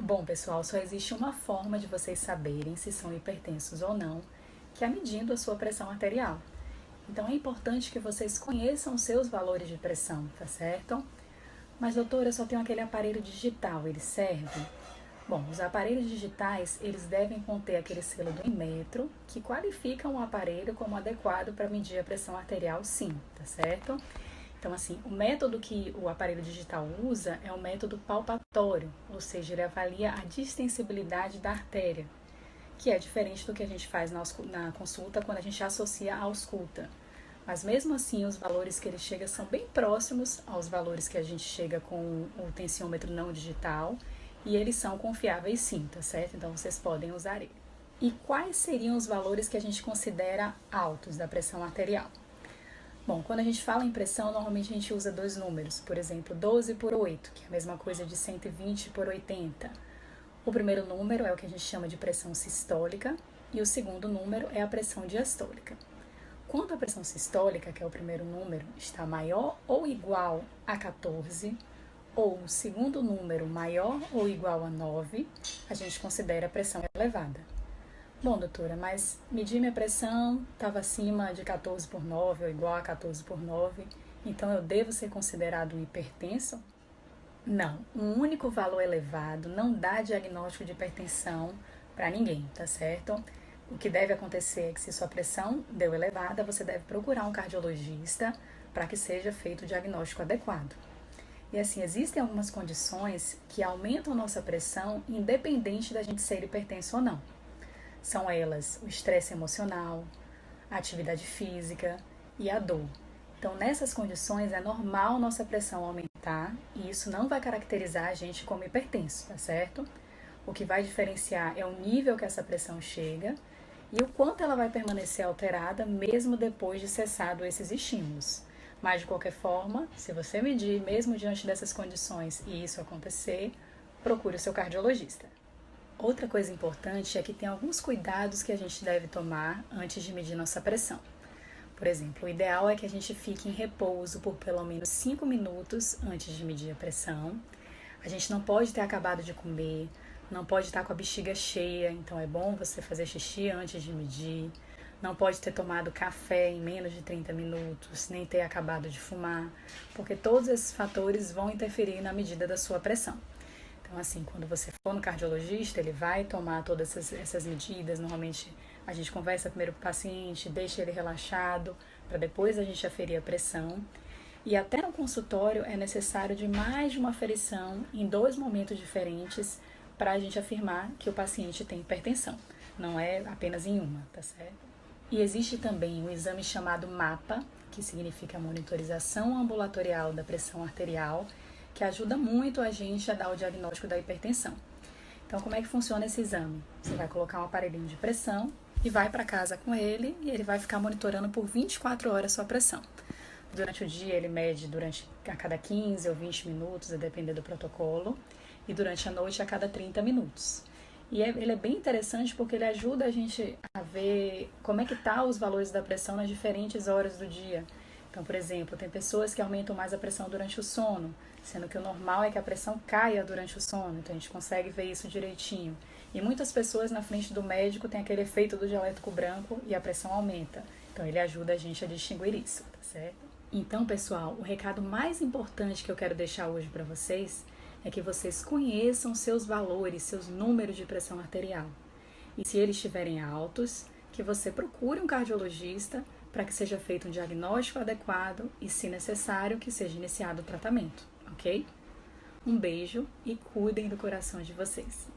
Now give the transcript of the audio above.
Bom, pessoal, só existe uma forma de vocês saberem se são hipertensos ou não, que é medindo a sua pressão arterial. Então é importante que vocês conheçam seus valores de pressão, tá certo? Mas doutora, eu só tenho aquele aparelho digital, ele serve? Bom, os aparelhos digitais, eles devem conter aquele selo do Inmetro, que qualifica o aparelho como adequado para medir a pressão arterial, sim, tá certo? Então, assim, o método que o aparelho digital usa é o método palpatório, ou seja, ele avalia a distensibilidade da artéria, que é diferente do que a gente faz na consulta quando a gente associa a ausculta. Mas mesmo assim, os valores que ele chega são bem próximos aos valores que a gente chega com o tensiômetro não digital, e eles são confiáveis sim, tá certo? Então vocês podem usar ele. E quais seriam os valores que a gente considera altos da pressão arterial? Bom, quando a gente fala em pressão, normalmente a gente usa dois números, por exemplo, 12 por 8, que é a mesma coisa de 120 por 80. O primeiro número é o que a gente chama de pressão sistólica e o segundo número é a pressão diastólica. Quando a pressão sistólica, que é o primeiro número, está maior ou igual a 14, ou o segundo número maior ou igual a 9, a gente considera a pressão elevada. Bom, doutora, mas medir minha pressão estava acima de 14 por 9 ou igual a 14 por 9, então eu devo ser considerado um hipertenso? Não, um único valor elevado não dá diagnóstico de hipertensão para ninguém, tá certo? O que deve acontecer é que se sua pressão deu elevada, você deve procurar um cardiologista para que seja feito o diagnóstico adequado. E assim, existem algumas condições que aumentam nossa pressão independente da gente ser hipertenso ou não. São elas o estresse emocional, a atividade física e a dor. Então, nessas condições, é normal nossa pressão aumentar e isso não vai caracterizar a gente como hipertenso, tá certo? O que vai diferenciar é o nível que essa pressão chega e o quanto ela vai permanecer alterada mesmo depois de cessado esses estímulos. Mas, de qualquer forma, se você medir mesmo diante dessas condições e isso acontecer, procure o seu cardiologista. Outra coisa importante é que tem alguns cuidados que a gente deve tomar antes de medir nossa pressão. Por exemplo, o ideal é que a gente fique em repouso por pelo menos 5 minutos antes de medir a pressão. A gente não pode ter acabado de comer, não pode estar com a bexiga cheia, então é bom você fazer xixi antes de medir. Não pode ter tomado café em menos de 30 minutos, nem ter acabado de fumar, porque todos esses fatores vão interferir na medida da sua pressão. Então, assim, quando você for no cardiologista, ele vai tomar todas essas medidas. Normalmente, a gente conversa primeiro com o paciente, deixa ele relaxado, para depois a gente aferir a pressão. E até no consultório é necessário de mais de uma aferição em dois momentos diferentes para a gente afirmar que o paciente tem hipertensão. Não é apenas em uma, tá certo? E existe também um exame chamado MAPA, que significa Monitorização Ambulatorial da Pressão Arterial, que ajuda muito a gente a dar o diagnóstico da hipertensão. Então, como é que funciona esse exame? Você vai colocar um aparelhinho de pressão e vai para casa com ele e ele vai ficar monitorando por 24 horas sua pressão. Durante o dia ele mede a cada 15 ou 20 minutos, a depender do protocolo, e durante a noite a cada 30 minutos. E ele é bem interessante porque ele ajuda a gente a ver como é que tá os valores da pressão nas diferentes horas do dia. Então, por exemplo, tem pessoas que aumentam mais a pressão durante o sono, sendo que o normal é que a pressão caia durante o sono, então a gente consegue ver isso direitinho. E muitas pessoas na frente do médico têm aquele efeito do dialético branco e a pressão aumenta. Então ele ajuda a gente a distinguir isso, tá certo? Então, pessoal, o recado mais importante que eu quero deixar hoje para vocês é que vocês conheçam seus valores, seus números de pressão arterial. E se eles estiverem altos, que você procure um cardiologista para que seja feito um diagnóstico adequado e, se necessário, que seja iniciado o tratamento, ok? Um beijo e cuidem do coração de vocês.